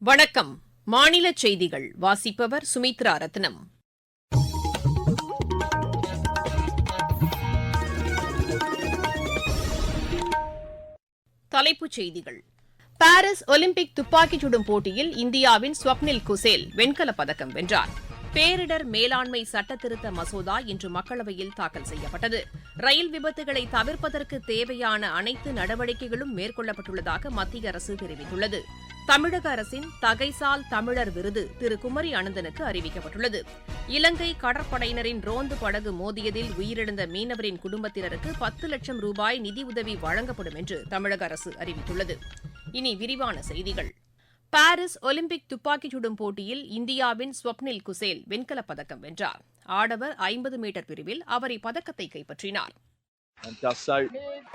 வணக்கம். மாநில செய்திகள் வாசிப்பவர் சுமித்ரா ரத்னம். தலைப்புச் செய்திகள். பாரிஸ் ஒலிம்பிக் துப்பாக்கிச் சுடும் போட்டியில் இந்தியாவின் ஸ்வப்னில் குசேல் வெண்கலப் பதக்கம் வென்றார். பேரிடர் மேலாண்மை சட்டத்திருத்த மசோதா இன்று மக்களவையில் தாக்கல் செய்யப்பட்டது. ரயில் விபத்துகளை தவிர்ப்பதற்கு தேவையான அனைத்து நடவடிக்கைகளும் மேற்கொள்ளப்பட்டுள்ளதாக மத்திய அரசு தெரிவித்துள்ளது. தமிழக அரசின் தகைசால் தமிழர் விருது திரு குமரி அனந்தனுக்கு அறிவிக்கப்பட்டுள்ளது. இலங்கை கடற்படையினரின் ரோந்து படகு மோதியதில் உயிரிழந்த மீனவரின் குடும்பத்தினருக்கு 10 லட்சம் ரூபாய் நிதியுதவி வழங்கப்படும் என்று தமிழக அரசு அறிவித்துள்ளது. இனி விரிவான செய்திகள். பாரிஸ் ஒலிம்பிக் துப்பாக்கிச் சுடும் போட்டியில் இந்தியாவின் ஸ்வப்னில் குசேல் வெண்கலப் பதக்கம் வென்றார். ஆடவர் 50 மீட்டர் பிரிவில் அவர் இப்பதக்கத்தை கைப்பற்றினார். And does so.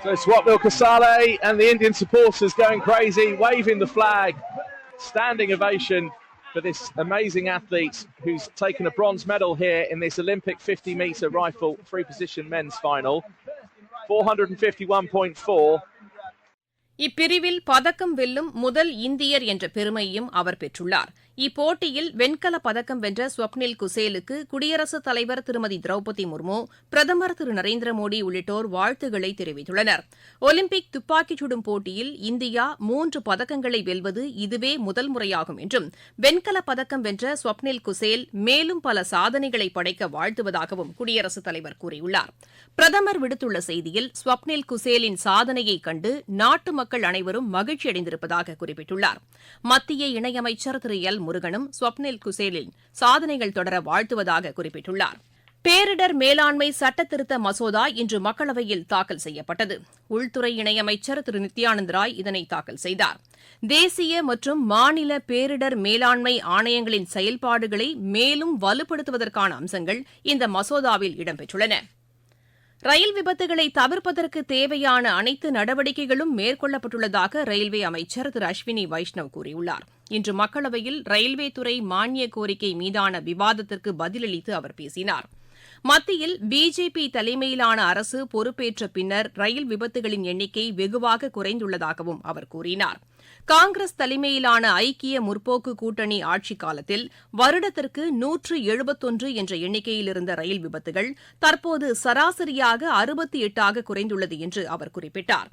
So Swapnil Kasale and the Indian supporters going crazy, waving the flag. Standing ovation for this amazing athlete who's taken a bronze medal here in this Olympic 50-meter rifle free position men's final. 451.4. இப்பிரிவில் பதக்கம் வெல்லும் முதல் இந்தியர் என்ற பெருமையையும் அவர் பெற்றுள்ளார். இப்போட்டியில் வெண்கலப் பதக்கம் வென்ற ஸ்வப்னில் குசேலுக்கு குடியரசுத் தலைவர் திருமதி திரௌபதி முர்மு, பிரதமர் திரு நரேந்திர மோடி உள்ளிட்டோர் வாழ்த்துக்களை தெரிவித்துள்ளனர். ஒலிம்பிக் துப்பாக்கிச் சுடும் போட்டியில் இந்தியா 3 பதக்கங்களை வெல்வது இதுவே முதல் முறையாகும் என்றும், வெண்கலப் பதக்கம் வென்ற ஸ்வப்னில் குசேல் மேலும் பல சாதனைகளை படைக்க வாழ்த்துவதாகவும் குடியரசுத் தலைவர் கூறியுள்ளார். பிரதமர் விடுத்துள்ள செய்தியில் ஸ்வப்னில் குசேலின் சாதனையைக் கண்டு நாட்டு மக்கள் அனைவரும் மகிழ்ச்சியடைந்திருப்பதாக குறிப்பிட்டுள்ளார். மத்திய இணையமைச்சர் திரு எல் முருகனும் ஸ்வப்னில் குசேலின் சாதனைகள் தொடர வாழ்த்துவதாக குறிப்பிட்டுள்ளார். பேரிடர் மேலாண்மை சட்டத்திருத்த மசோதா இன்று மக்களவையில் தாக்கல் செய்யப்பட்டது. உள்துறை இணையமைச்சர் திரு நித்யானந்த் ராய் இதனை தாக்கல் செய்தார். தேசிய மற்றும் மாநில பேரிடர் மேலாண்மை ஆணையங்களின் செயல்பாடுகளை மேலும் வலுப்படுத்துவதற்கான அம்சங்கள் இந்த மசோதாவில் இடம்பெற்றுள்ளன. ரயில் விபத்துகளை தவிர்ப்பதற்கு தேவையான அனைத்து நடவடிக்கைகளும் மேற்கொள்ளப்பட்டுள்ளதாக ரயில்வே அமைச்சர் திரு அஸ்வினி வைஷ்ணவ் கூறியுள்ளார். இன்று மக்களவையில் ரயில்வே துறை மானிய கோரிக்கை மீதான விவாதத்திற்கு பதிலளித்து அவர் பேசினார். மத்தியில் பிஜேபி தலைமையிலான அரசு பொறுப்பேற்ற பின்னர் ரயில் விபத்துகளின் எண்ணிக்கை வெகுவாக குறைந்துள்ளதாகவும் அவர் கூறினார். காங்கிரஸ் தலைமையிலான ஐக்கிய முற்போக்கு கூட்டணி ஆட்சிக் காலத்தில் வருடத்திற்கு 171 என்ற எண்ணிக்கையில் இருந்த ரயில் விபத்துகள் தற்போது சராசரியாக 68ஆக குறைந்துள்ளது என்று அவர் குறிப்பிட்டார்.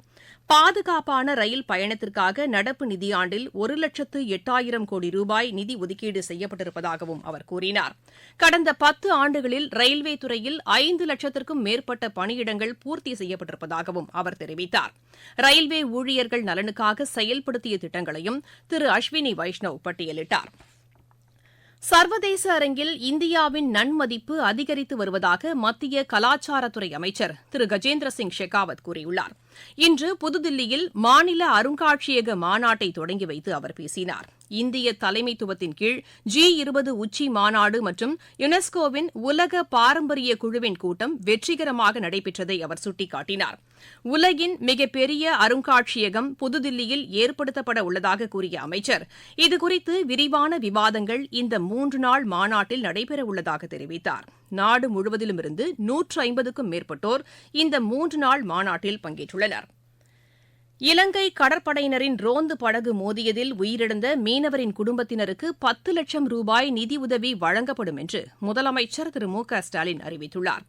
பாதுகாப்பான ரயில் பயணத்திற்காக நடப்பு நிதியாண்டில் 1,08,000 கோடி ரூபாய் நிதி ஒதுக்கீடு செய்யப்பட்டிருப்பதாகவும் அவர் கூறினார். கடந்த 10 ஆண்டுகளில் ரயில்வே துறையில் 5 லட்சத்திற்கும் மேற்பட்ட பணியிடங்கள் பூர்த்தி செய்யப்பட்டிருப்பதாகவும் அவர் தெரிவித்தார். ரயில்வே ஊழியர்கள் நலனுக்காக செயல்படுத்திய திட்டங்களையும் திரு அஸ்வினி வைஷ்ணவ் பட்டியலிட்டார். சர்வதேச அரங்கில் இந்தியாவின் நன்மதிப்பு அதிகரித்து வருவதாக மத்திய கலாச்சாரத்துறை அமைச்சர் திரு கஜேந்திர சிங் ஷெகாவத் கூறியுள்ளார். இன்று புதுதில்லியில் மாநில அருங்காட்சியக மாநாட்டை தொடங்கி வைத்து அவர் பேசினார். இந்திய தலைமைத்துவத்தின் கீழ் G20 உச்சி மாநாடு மற்றும் யுனெஸ்கோவின் உலக பாரம்பரிய குழுவின் கூட்டம் வெற்றிகரமாக நடைபெற்றதை அவர் சுட்டிக்காட்டினார். உலகின் மிகப்பெரிய அருங்காட்சியகம் புதுதில்லியில் ஏற்படுத்தப்பட உள்ளதாக கூறிய அமைச்சர், இதுகுறித்து விரிவான விவாதங்கள் இந்த 3 நாள் மாநாட்டில் நடைபெறவுள்ளதாக தெரிவித்தார். நாடு முழுவதிலுமிருந்து 150க்கும் மேற்பட்டோர் இந்த 3 நாள் மாநாட்டில் பங்கேற்றுள்ளனர். இலங்கை கடற்படையினரின் ரோந்து படகு மோதியதில் உயிரிழந்த மீனவரின் குடும்பத்தினருக்கு 10 லட்சம் ரூபாய் நிதியுதவி வழங்கப்படும் என்று முதலமைச்சர் திரு மு க ஸ்டாலின் அறிவித்துள்ளார்.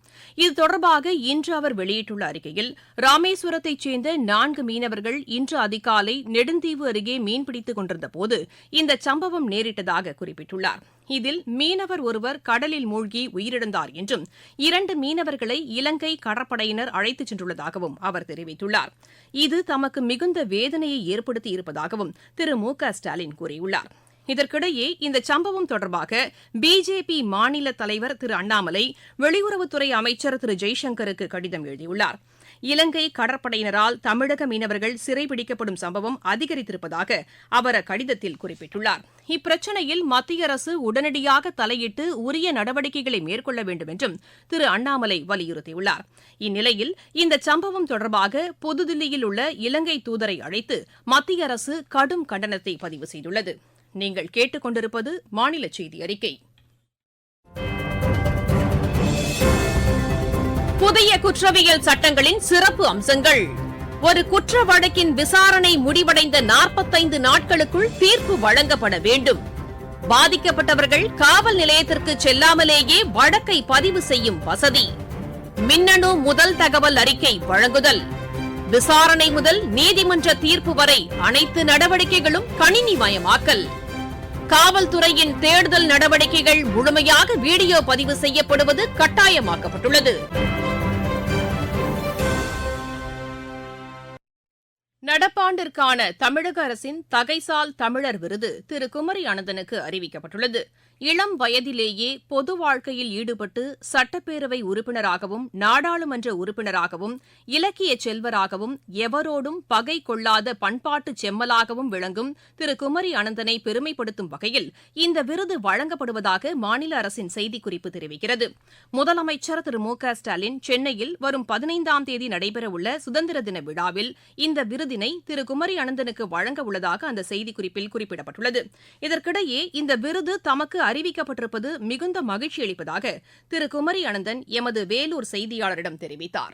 இது தொடர்பாக இன்று அவர் வெளியிட்டுள்ள அறிக்கையில், ராமேஸ்வரத்தைச் சேர்ந்த 4 மீனவர்கள் இன்று அதிகாலை நெடுந்தீவு அருகே மீன்பிடித்துக் கொண்டிருந்தபோது இந்த சம்பவம் நேரிட்டதாக குறிப்பிட்டுள்ளார். இதில் மீனவர் ஒருவர் கடலில் மூழ்கி உயிரிழந்தார் என்றும் 2 மீனவர்களை இலங்கை கடற்படையினர் அழைத்துச் சென்றுள்ளதாகவும் அவர் தெரிவித்துள்ளார். இது தமக்கு மிகுந்த வேதனையை ஏற்படுத்தியிருப்பதாகவும் திரு மு க ஸ்டாலின் கூறியுள்ளார். இதற்கிடையே இந்த சம்பவம் தொடர்பாக பிஜேபி மாநில தலைவர் திரு அண்ணாமலை வெளியுறவுத்துறை அமைச்சர் திரு ஜெய்சங்கருக்கு கடிதம் எழுதியுள்ளார். இலங்கை கடற்படையினரால் தமிழக மீனவர்கள் சிறைபிடிக்கப்படும் சம்பவம் அதிகரித்திருப்பதாக அவர் அக்கடிதத்தில் குறிப்பிட்டுள்ளார். இப்பிரச்சினையில் மத்திய அரசு உடனடியாக தலையிட்டு உரிய நடவடிக்கைகளை மேற்கொள்ள வேண்டும் என்றும் திரு அண்ணாமலை வலியுறுத்தியுள்ளார். இந்நிலையில் இந்த சம்பவம் தொடர்பாக புதுதில்லியில் உள்ள இலங்கை தூதரை அழைத்து மத்திய அரசு கடும் கண்டனத்தை பதிவு செய்துள்ளது. நீங்கள் கேட்டுக் கொண்டிருப்பது மாநில செய்தி அறிக்கை. புதிய குற்றவியல் சட்டங்களின் சிறப்பு அம்சங்கள் ஒரு குற்ற வழக்கின் விசாரணை முடிவடைந்த 45 நாட்களுக்குள் தீர்ப்பு வழங்கப்பட வேண்டும். பாதிக்கப்பட்டவர்கள் காவல் நிலையத்திற்கு செல்லாமலேயே வழக்கை பதிவு செய்யும் வசதி. மின்னணு முதல் தகவல் அறிக்கை வழங்குதல். விசாரணை முதல் நீதிமன்ற தீர்ப்பு வரை அனைத்து நடவடிக்கைகளும் கணினிமயமாக்கல். காவல்துறையின் தேடுதல் நடவடிக்கைகள் முழுமையாக வீடியோ பதிவு செய்யப்படுவது கட்டாயமாக்கப்பட்டுள்ளது. நடப்பாண்டிற்கான தமிழக அரசின் தகைசால் தமிழர் விருது திரு குமரி அனந்தனுக்கு அறிவிக்கப்பட்டுள்ளது. இளம் வயதிலேயே பொது வாழ்க்கையில் ஈடுபட்டு சட்டப்பேரவை உறுப்பினராகவும் நாடாளுமன்ற உறுப்பினராகவும் இலக்கிய செல்வராகவும் எவரோடும் பகை கொள்ளாத பண்பாட்டு செம்மலாகவும் விளங்கும் திரு குமரி அனந்தனை பெருமைப்படுத்தும் வகையில் இந்த விருது வழங்கப்படுவதாக மாநில அரசின் செய்திக்குறிப்பு தெரிவிக்கிறது. முதலமைச்சர் திரு மு க ஸ்டாலின் சென்னையில் வரும் 15ஆம் தேதி நடைபெறவுள்ள சுதந்திர தின விழாவில் இந்த விருதினை திரு குமரி அனந்தனுக்கு வழங்க உள்ளதாக அந்த செய்திக்குறிப்பில் குறிப்பிடப்பட்டுள்ளது. இதற்கிடையே இந்த விருது தமக்கு அறிவிக்கப்பட்டிருப்பது மிகுந்த மகிழ்ச்சி அளிப்பதாக திரு குமரி அனந்தன் எமது வேலூர் செய்தியாளரிடம் தெரிவித்தார்.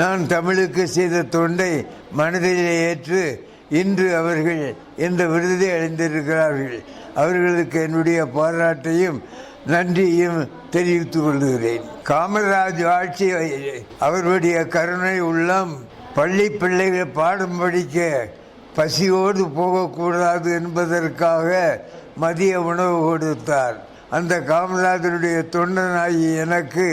நான் தமிழுக்கு செய்த தொண்டை மனதிலே ஏற்று இன்று அவர்கள் இந்த விருதை அடைந்திருக்கிறார்கள். அவர்களுக்கு என்னுடைய பாராட்டையும் நன்றியும் தெரிவித்துக் கொள்கிறேன். காமராஜ் ஆட்சி அவர்களுடைய கருணை உள்ளம் பள்ளி பிள்ளைகள் பாடம் படிக்க பசியோடு போகக்கூடாது என்பதற்காக மதிய உணவு கொடுத்தார். அந்த காமராஜருடைய தொண்டனாகி எனக்கு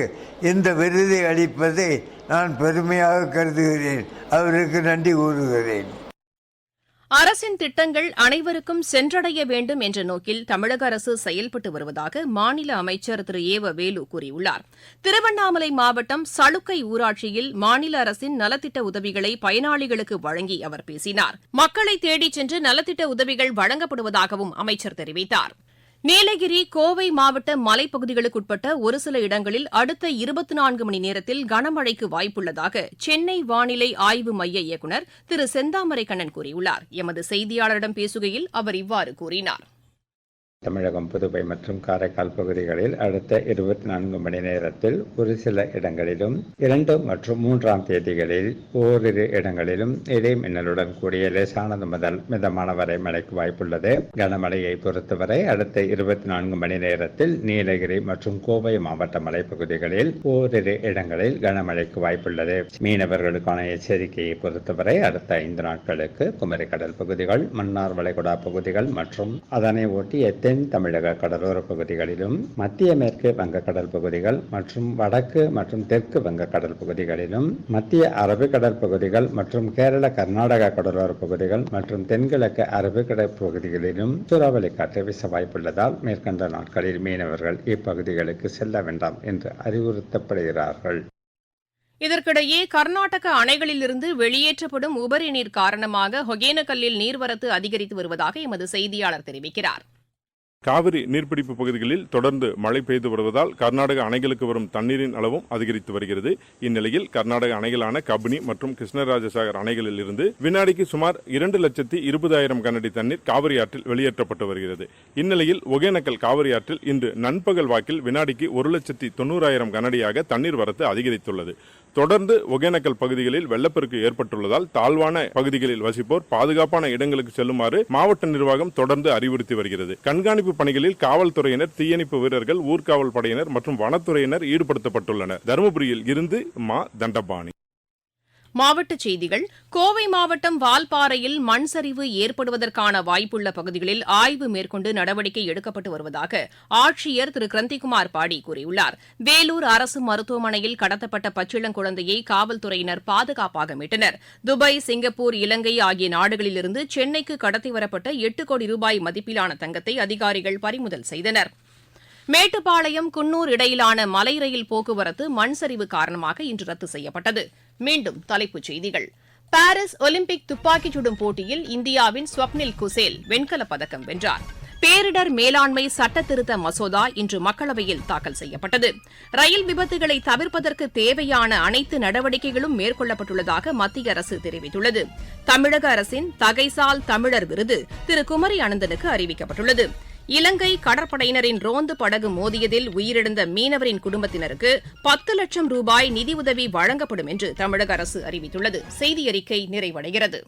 இந்த விருதை அளிப்பதை நான் பெருமையாக கருதுகிறேன். அவருக்கு நன்றி கூறுகிறேன். அரசின் திட்டங்கள் அனைவருக்கும் சென்றடைய வேண்டும் என்ற நோக்கில் தமிழக அரசு செயல்பட்டு வருவதாக மாநில அமைச்சர் திரு ஏவ வேலு கூறியுள்ளார். திருவண்ணாமலை மாவட்டம் சளுக்கை ஊராட்சியில் மாநில அரசின் நலத்திட்ட உதவிகளை பயனாளிகளுக்கு வழங்கி அவர் பேசினார். மக்களை தேடிச் சென்று நலத்திட்ட உதவிகள் வழங்கப்படுவதாகவும் அமைச்சர் தெரிவித்தார். நீலகிரி கோவை மாவட்ட மலைப்பகுதிகளுக்குட்பட்ட ஒரு சில இடங்களில் அடுத்த 24 மணி நேரத்தில் கனமழைக்கு வாய்ப்புள்ளதாக சென்னை வானிலை ஆய்வு மைய இயக்குநர் திரு செந்தாமரை கண்ணன் கூறியுள்ளார். எமது செய்தியாளரிடம் பேசுகையில் அவர் இவ்வாறு கூறினார். தமிழகம், புதுவை மற்றும் காரைக்கால் பகுதிகளில் அடுத்த 24 மணி நேரத்தில் ஒரு சில இடங்களிலும் 2 மற்றும் 3ஆம் தேதிகளில் ஓரிரு இடங்களிலும் இடி மின்னலுடன் கூடிய லேசானது முதல் மிதமான வரை மழைக்கு வாய்ப்புள்ளது. கனமழையை பொறுத்தவரை அடுத்த 24 மணி நேரத்தில் நீலகிரி மற்றும் கோவை மாவட்ட மலைப்பகுதிகளில் ஓரிரு இடங்களில் கனமழைக்கு வாய்ப்புள்ளது. மீனவர்களுக்கான எச்சரிக்கையை பொறுத்தவரை அடுத்த 5 நாட்களுக்கு குமரி கடல் பகுதிகள், மன்னார் வளைகுடா பகுதிகள் மற்றும் அதனை ஒட்டிய தென் தமிழக கடலோர பகுதிகளிலும், மத்திய மேற்கு வங்கக்கடல் பகுதிகள் மற்றும் வடக்கு மற்றும் தெற்கு வங்கக்கடல் பகுதிகளிலும், மத்திய அரபிக்கடல் பகுதிகள் மற்றும் கேரள கர்நாடக கடலோர பகுதிகள் மற்றும் தென்கிழக்கு அரபிக்கடல் பகுதிகளிலும் சூறாவளி காற்று வீச வாய்ப்புள்ளதால் மேற்கண்ட நாட்களில் மீனவர்கள் இப்பகுதிகளுக்கு செல்ல வேண்டாம் என்று அறிவுறுத்தப்படுகிறார்கள். இதற்கிடையே கர்நாடக அணைகளிலிருந்து வெளியேற்றப்படும் உபரி நீர் காரணமாக ஒகேனக்கல்லில் நீர்வரத்து அதிகரித்து வருவதாக எமது செய்தியாளர் தெரிவிக்கிறார். காவிரி நீர்பிடிப்பு பகுதிகளில் தொடர்ந்து மழை பெய்து வருவதால் கர்நாடக அணைகளுக்கு வரும் தண்ணீரின் அளவும் அதிகரித்து வருகிறது. இந்நிலையில் கர்நாடக அணைகளான கபினி மற்றும் கிருஷ்ணராஜசாகர் அணைகளில் இருந்து வினாடிக்கு சுமார் 2,20,000 கனஅடி தண்ணீர் காவிரி ஆற்றில் வெளியேற்றப்பட்டு வருகிறது. இந்நிலையில் ஒகேனக்கல் காவிரி ஆற்றில் இன்று நண்பகல் வாக்கில் வினாடிக்கு 1,90,000 கனஅடியாக தண்ணீர் வரத்து அதிகரித்துள்ளது. தொடர்ந்து ஒகேனக்கல் பகுதிகளில் வெள்ளப்பெருக்கு ஏற்பட்டுள்ளதால் தாழ்வான பகுதிகளில் வசிப்போர் பாதுகாப்பான இடங்களுக்கு செல்லுமாறு மாவட்ட நிர்வாகம் தொடர்ந்து அறிவுறுத்தி வருகிறது. கண்காணிப்பு பணிகளில் காவல்துறையினர், தீயணைப்பு வீரர்கள், ஊர்காவல் படையினர் மற்றும் வனத்துறையினர் ஈடுபடுத்தப்பட்டுள்ளனர். தருமபுரியில் இருந்து மா தண்டபாணி. மாவட்டச் செய்திகள். கோவை மாவட்டம் வால்பாறையில் மண் சரிவு ஏற்படுவதற்கான வாய்ப்புள்ள பகுதிகளில் ஆய்வு மேற்கொண்டு நடவடிக்கை எடுக்கப்பட்டு வருவதாக ஆட்சியர் திரு கிரந்திகுமார் பாடி கூறியுள்ளார். வேலூர் அரசு மருத்துவமனையில் கடத்தப்பட்ட பச்சிளங்குழந்தையை காவல்துறையினர் பாதுகாப்பாக மீட்டனர். துபாய், சிங்கப்பூர், இலங்கை ஆகிய நாடுகளிலிருந்து சென்னைக்கு கடத்தி வரப்பட்ட 8 கோடி ரூபாய் மதிப்பிலான தங்கத்தை அதிகாரிகள் பறிமுதல் செய்தனர். மேட்டுப்பாளையம், குன்னூர் இடையிலான மலை ரயில் போக்குவரத்து மண் சரிவு காரணமாக இன்று ரத்து செய்யப்பட்டது. மீண்டும் தலைப்புச் செய்திகள். பாரிஸ் ஒலிம்பிக் துப்பாக்கிச் சுடும் போட்டியில் இந்தியாவின் ஸ்வப்னில் குசேல் வெண்கலப் பதக்கம் வென்றார். பேரிடர் மேலாண்மை சட்ட திருத்த மசோதா இன்று மக்களவையில் தாக்கல் செய்யப்பட்டது. ரயில் விபத்துகளை தவிர்ப்பதற்கு தேவையான அனைத்து நடவடிக்கைகளும் மேற்கொள்ளப்பட்டுள்ளதாக மத்திய அரசு தெரிவித்துள்ளது. தமிழக அரசின் தகைசால் தமிழர் விருது திரு குமரி அனந்தனுக்கு அறிவிக்கப்பட்டுள்ளது. இலங்கை கடற்படையினரின் ரோந்து படகு மோதியதில் உயிரிழந்த மீனவரின் குடும்பத்தினருக்கு 10 லட்சம் ரூபாய் நிதியுதவி வழங்கப்படும் என்று தமிழக அரசு அறிவித்துள்ளது. செய்தியறிக்கை நிறைவடைகிறது.